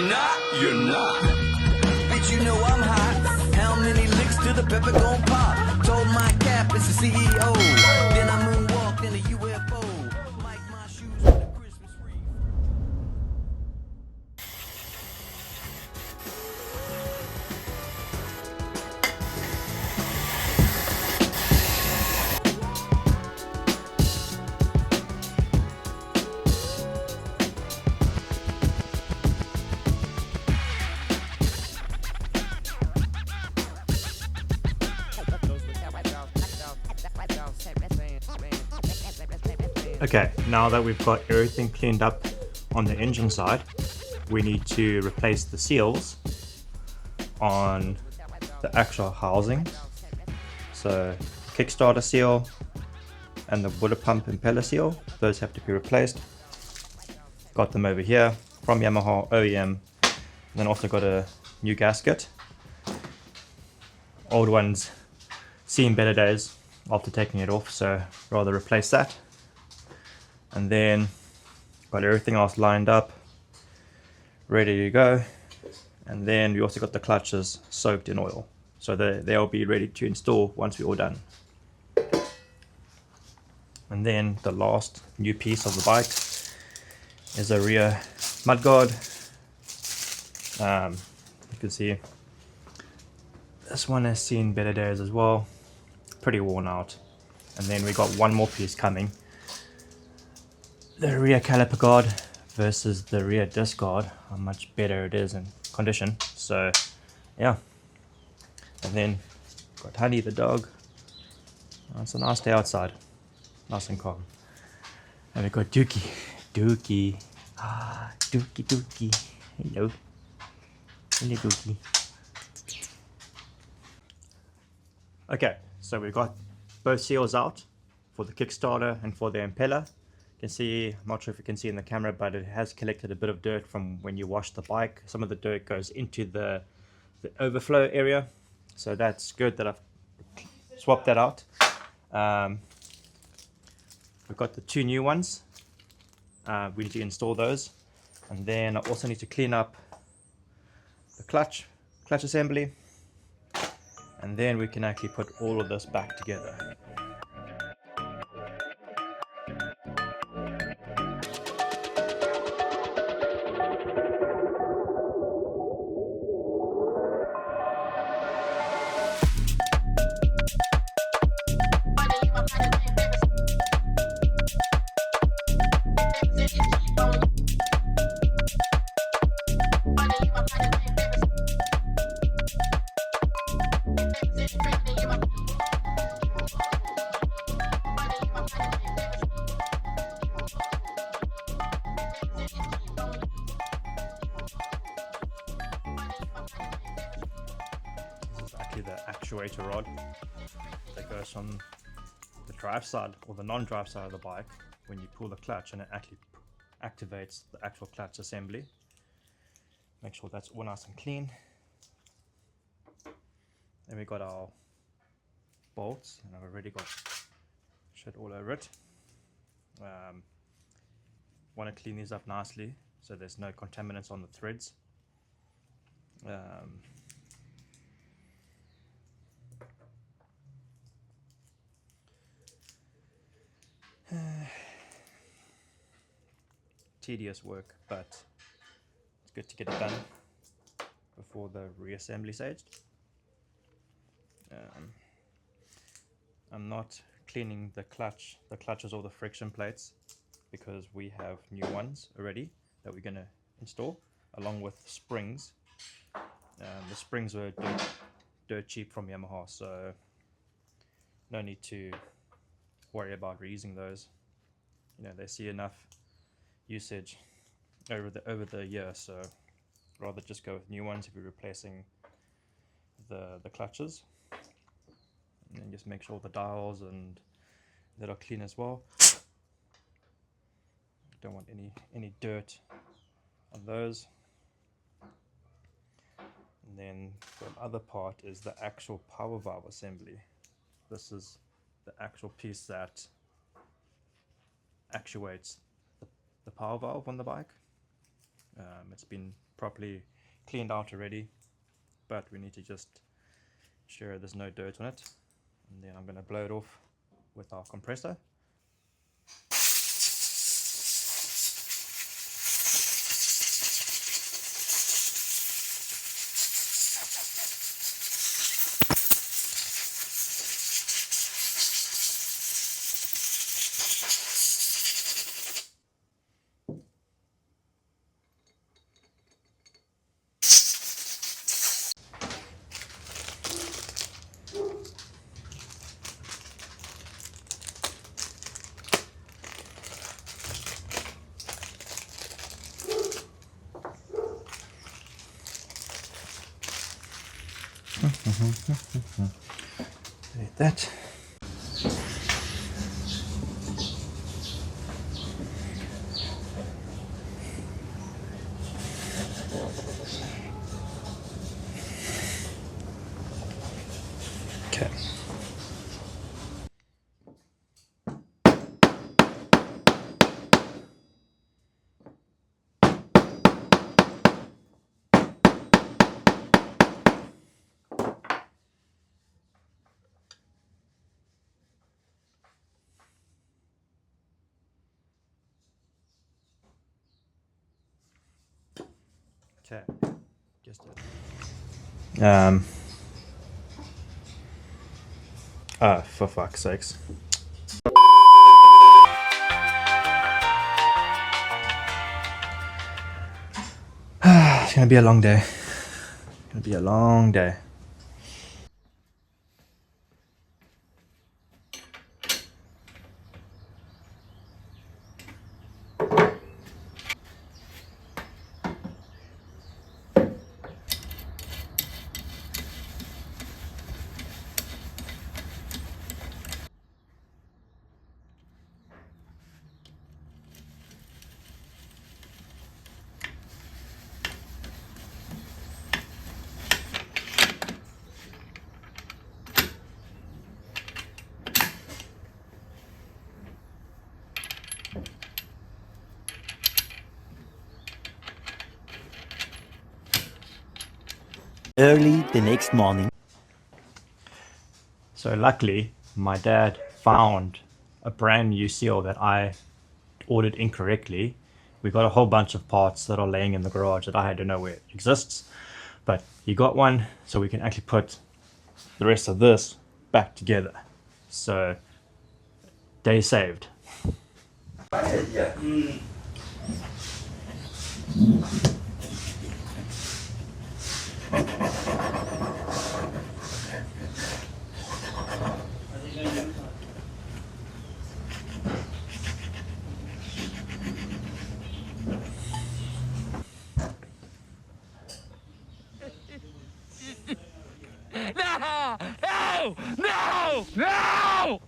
you're not, you're not. Bitch, you know I'm hot. How many licks till the pepper gon' pop? Told my cap it's the CEO. Then I moonwalked in a UFO. Like my shoes with a Christmas wreath. Okay, now that we've got everything cleaned up on the engine side, we need to replace the seals on the actual housing. So Kickstarter seal and the water pump impeller seal, those have to be replaced. Got them over here from Yamaha OEM, and then also got a new gasket. Old ones seen better days after taking it off, so rather replace that. And then got everything else lined up, ready to go. And then we also got the clutches soaked in oil, so they'll be ready to install once we're all done. And then the last new piece of the bike is a rear mudguard. You can see this one has seen better days as well, pretty worn out. And then we got one more piece coming. The rear caliper guard versus the rear disc guard, how much better it is in condition. So yeah, and then got Honey the dog. Oh, it's a nice day outside, nice and calm. And we got Dookie, Dookie, Dookie, hello, hello Dookie. Okay, so we've got both seals out for the Kickstarter and for the impeller. You can see, I'm not sure if you can see in the camera, but it has collected a bit of dirt from when you wash the bike. Some of the dirt goes into the overflow area, so that's good that I've swapped that out. We've got the two new ones. We need to install those, and then I also need to clean up the clutch assembly, and then we can actually put all of this back together. The actuator rod that goes on the drive side or the non-drive side of the bike when you pull the clutch, and it actually activates the actual clutch assembly. Make sure that's all nice and clean. Then we got our bolts, and I've already got shit all over it. Want to clean these up nicely so there's no contaminants on the threads. Tedious work, but it's good to get it done before the reassembly stage. I'm not cleaning the clutches or the friction plates, because we have new ones already that we're going to install, along with springs. The springs were dirt cheap from Yamaha, so no need to worry about reusing those. You know, they see enough usage over the year, so rather just go with new ones if you're replacing the clutches. And then just make sure the dials and that are clean as well. Don't want any dirt on those. And then the other part is the actual power valve assembly. This is the actual piece that actuates the power valve on the bike. It's been properly cleaned out already, but we need to just ensure there's no dirt on it, and then I'm going to blow it off with our compressor. Like that. Okay. Okay. Just for fuck's sakes. It's gonna be a long day. It's gonna be a long day. Early the next morning. So luckily, my dad found a brand new seal that I ordered incorrectly. We got a whole bunch of parts that are laying in the garage that I had to know where it exists. But he got one, so we can actually put the rest of this back together. So, day saved. No! No! No! No!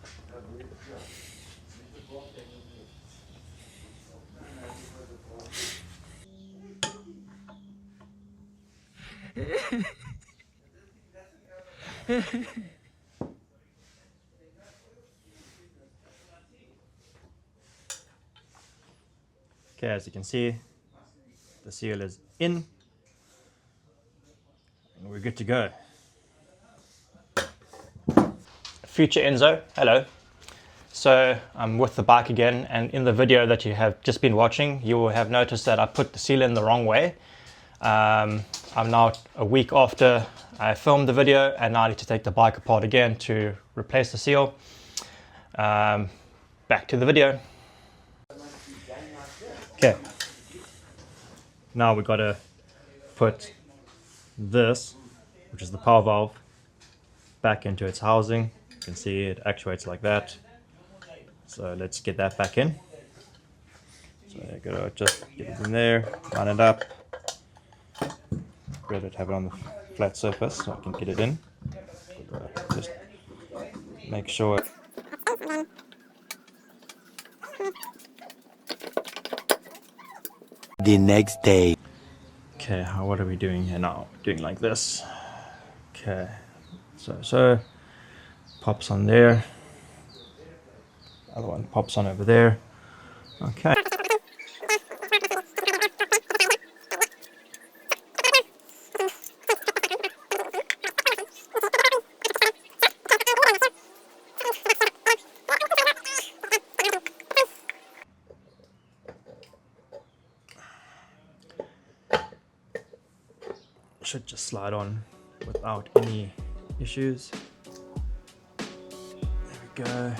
Okay, as you can see, the seal is in, and we're good to go. Future Enzo, hello. So I'm with the bike again, and in the video that you have just been watching, you will have noticed that I put the seal in the wrong way. I'm now a week after I filmed the video, and now I need to take the bike apart again to replace the seal. Back to the video. Okay, now we got to put this, which is the power valve, back into its housing. You can see it actuates like that. So let's get that back in. So I gotta just get it in there, line it up. Better to have it on the flat surface so I can get it in. Just make sure. The next day. Okay, what are we doing here now? Doing like this. Okay, so pops on there. Other one pops on over there. Okay. should just slide on without any issues. There we go.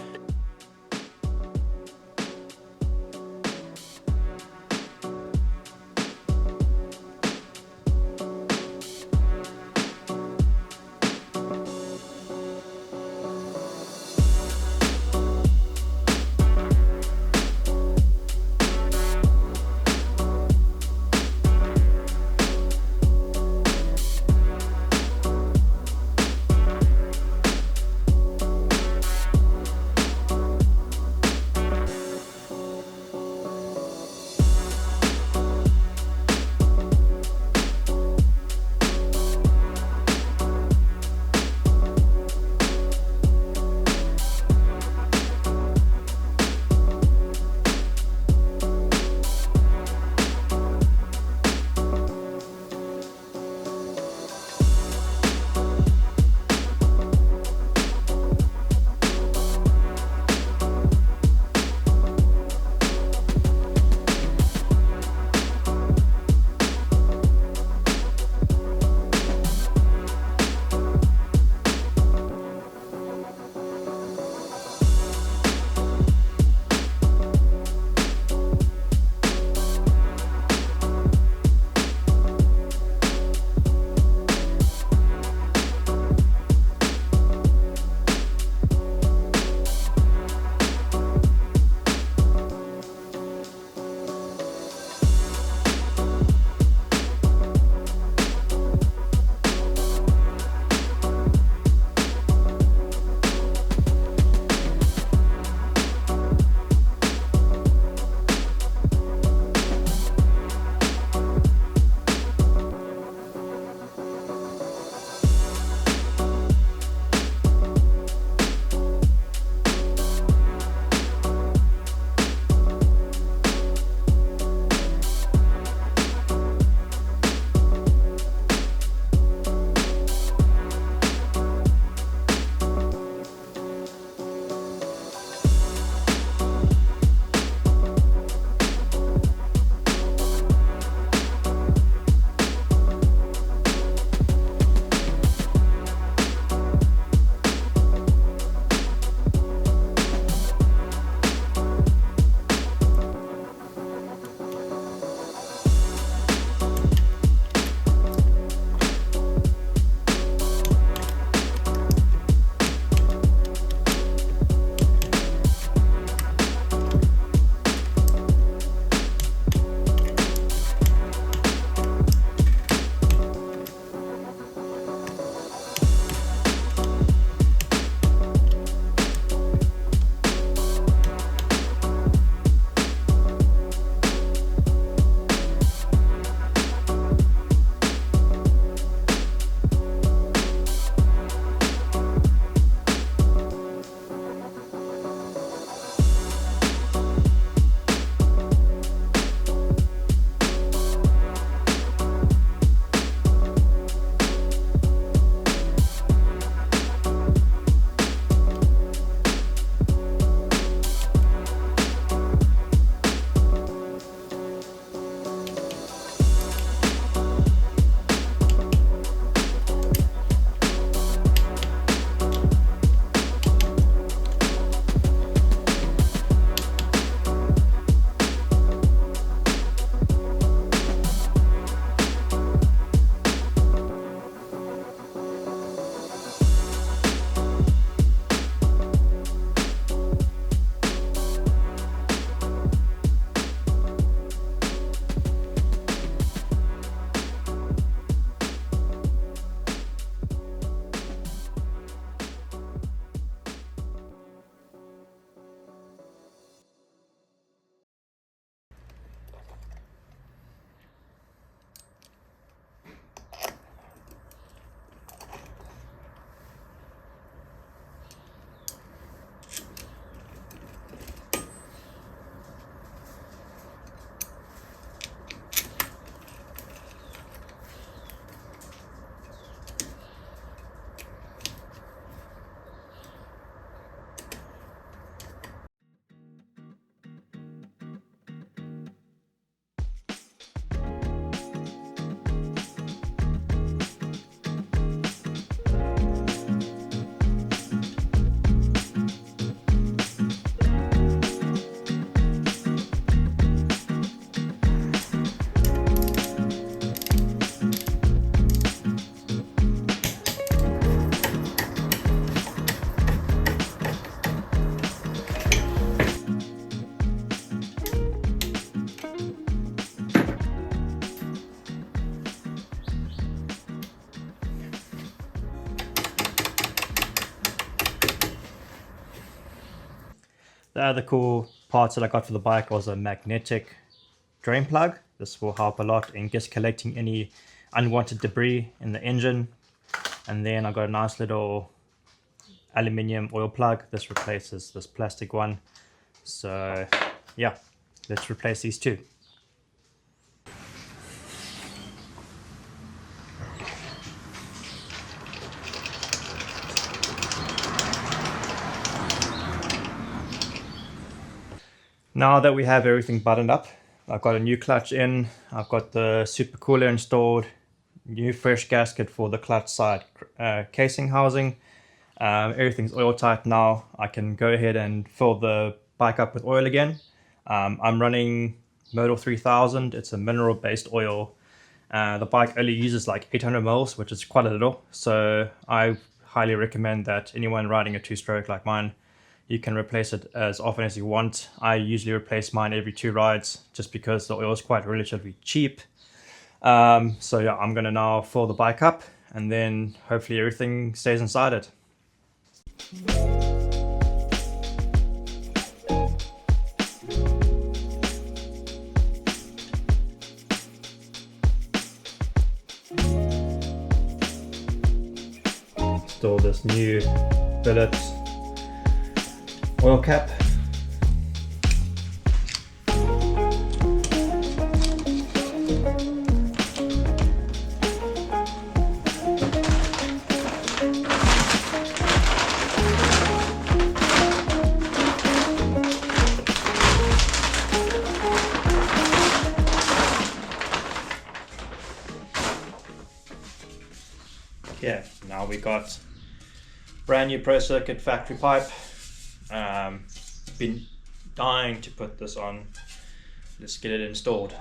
other cool parts that I got for the bike was a magnetic drain plug. This will help a lot in just collecting any unwanted debris in the engine. And then I got a nice little aluminium oil plug. This replaces this plastic one. So yeah, let's replace these two. Now that we have everything buttoned up, I've got a new clutch in, I've got the super cooler installed, new fresh gasket for the clutch side casing housing. Everything's oil tight now. I can go ahead and fill the bike up with oil again. I'm running Model 3000. It's a mineral based oil. The bike only uses like 800 mils, which is quite a little. So I highly recommend that anyone riding a two-stroke like mine, you can replace it as often as you want. I usually replace mine every 2 rides just because the oil is quite relatively cheap. So yeah, I'm gonna now fill the bike up and then hopefully everything stays inside it. Install this new billet oil cap. Okay, now we got brand new procircuit factory pipe. Been dying to put this on. Let's get it installed.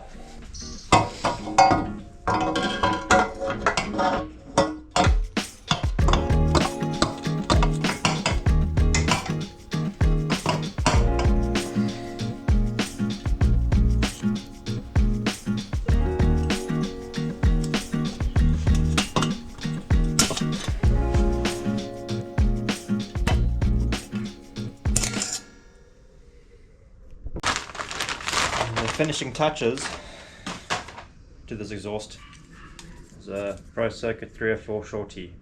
Finishing touches to this exhaust is a procircuit 304 shorty.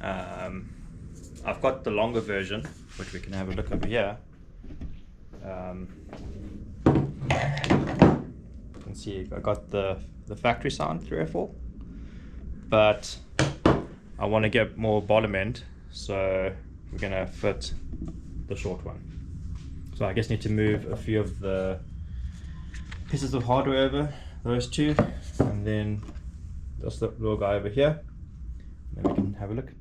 I've got the longer version, which we can have a look over here. You can see I got the factory sound 304, but I want to get more bottom end, so we're gonna fit the short one. So I guess need to move a few of the pieces of hardware over, those two, and then this little guy over here, then we can have a look.